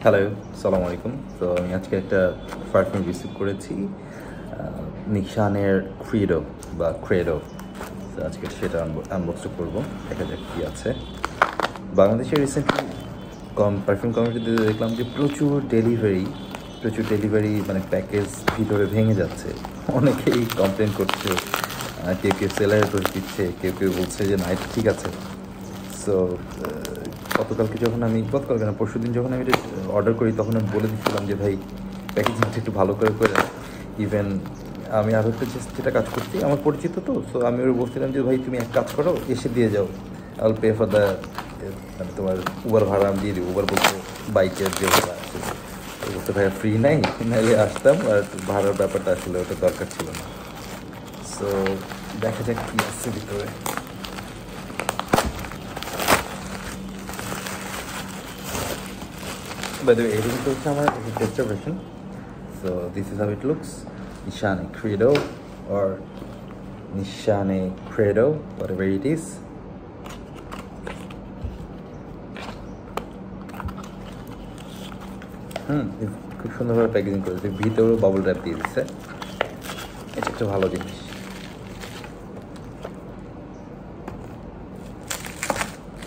Hello, সালামু আলাইকুম। তো আমি আজকে একটা পারফিউম রিসিভ করেছি নিশানের ক্রিডো বা ক্রেডো। তো আজকে সেটা আনবক্স করবো, দেখা যাক কী আছে। বাংলাদেশে রিসেন্টলি পারফিউম কমিউনিটিতে দেখলাম যে প্রচুর ডেলিভারি মানে প্যাকেজ ভিতরে ভেঙে যাচ্ছে। অনেকেই কমপ্লেন করছে, কেউ কেউ সেলারে দোষ দিচ্ছে, কেউ কেউ বলছে যে না এটা ঠিক আছে। সো গতকালকে না পরশুদিন যখন আমি এটা অর্ডার করি তখন আমি বলে দিচ্ছিলাম যে ভাই প্যাকেজিংটা একটু ভালো করে ইভেন আমি আরও একটা যেটা কাজ করছি আমার পরিচিত, তো সো আমি ওর বলছিলাম যে ভাই তুমি এক কাজ করো, এসে দিয়ে যাও, I will pay for the মানে তোমার উবার ভাড়া আমি দিয়ে দিই। উবার বলতে বাইকের যে ভাড়া আছে, তো বলতে ভাই ফ্রি নাই, নাহলে আসতাম, আর ভাড়ার ব্যাপারটা আসলে ওটা দরকার ছিল না। সো দেখা যাক কী আসছে ভিতরে। By the way, editing tools are a tester version. So this is how it looks. Nishane Credo or Nishane Credo, whatever it is. খুব সুন্দরভাবে প্যাকেজিং করেছে, ভিতরেও বাবল র্যাপ দিয়ে দিচ্ছে। এটা একটা ভালো জিনিস।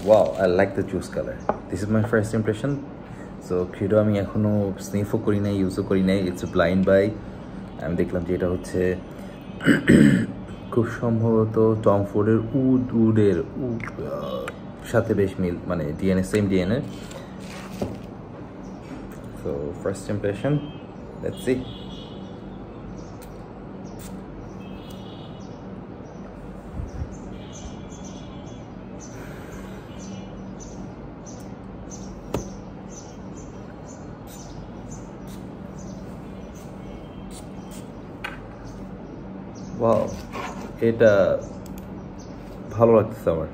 Wow, I like the juice color. This is my first impression. So ক্রিডো আমি এখনও স্নিফও করি নাই, ইউজও করি নাই, ইটস ব্লাইন্ড বাই। আমি দেখলাম যে এটা হচ্ছে খুব সম্ভবত টম ফোর্ডের উডের সাথে বেশ মিল, মানে DNA same DNA. So first impression, let's see. Wow, এটা ভালো লাগতেছে আমার।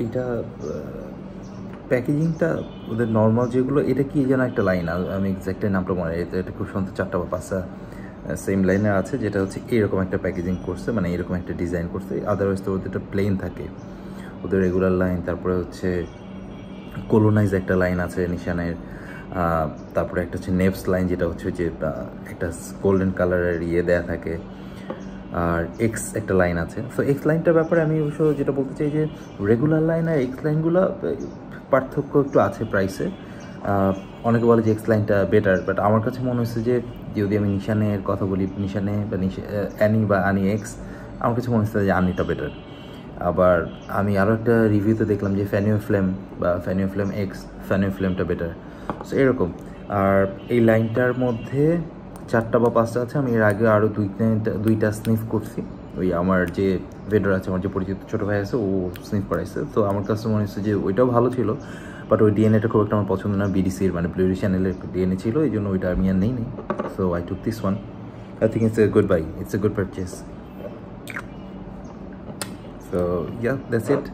এটা প্যাকেজিংটা ওদের নর্মাল যেগুলো, এটা কি যেন একটা লাইন, আমি এক্স্যাক্টলি নামটা মনে হয়, এটা খুব সুন্দর 4টা বা 5টা সেম লাইনে আছে, যেটা হচ্ছে এরকম একটা প্যাকেজিং করছে, মানে এরকম একটা ডিজাইন করছে। আদারওয়াইজ তো ওদের প্লেন থাকে, ওদের রেগুলার লাইন। তারপরে হচ্ছে কোলোনাইজ একটা লাইন আছে নিশানের, তারপরে একটা হচ্ছে নেপস লাইন, যেটা হচ্ছে যে একটা গোল্ডেন কালারের দেয়া থাকে, আর এক্স একটা লাইন আছে। সো এক্স লাইনটার ব্যাপারে আমি অবশ্য যেটা বলতে চাই যে রেগুলার লাইন আর এক্স লাইনগুলো পার্থক্য একটু আছে প্রাইসে। অনেকে বলে যে এক্স লাইনটা বেটার, বাট আমার কাছে মনে হচ্ছে যে যদি আমি নিশানের কথা বলি, নিশানে বা অ্যানি বা আনি এক্স, আমার কাছে মনে হচ্ছে যে আনিটা বেটার। আবার আমি আরও একটা রিভিউতে দেখলাম যে ফ্যানিও ফ্লেম বা ফ্যানিও ফ্লেম এক্স, ফ্যানিও ফ্লেমটা বেটার। সো এরকম। আর এই লাইনটার মধ্যে 4টা বা 5টা আছে। আমি এর আগে আরও দুইটা স্নিফ করছি। ওই আমার যে ভেন্ডর আছে, আমার যে পরিচিত ছোটো ভাই আছে, ও স্নিফ করাইছে। তো আমার কাছে মনে হচ্ছে যে ওইটাও ভালো ছিল, বাট ওই ডিএনএটা খুব একটা আমার পছন্দ না। বিডিসির মানে ব্লুরি চ্যানেলের ডিএনএ ছিল, এই জন্য ওইটা আমি আর নেই। So I took this one. I think it's a good bye, it's a good purchase. So yeah, that's it.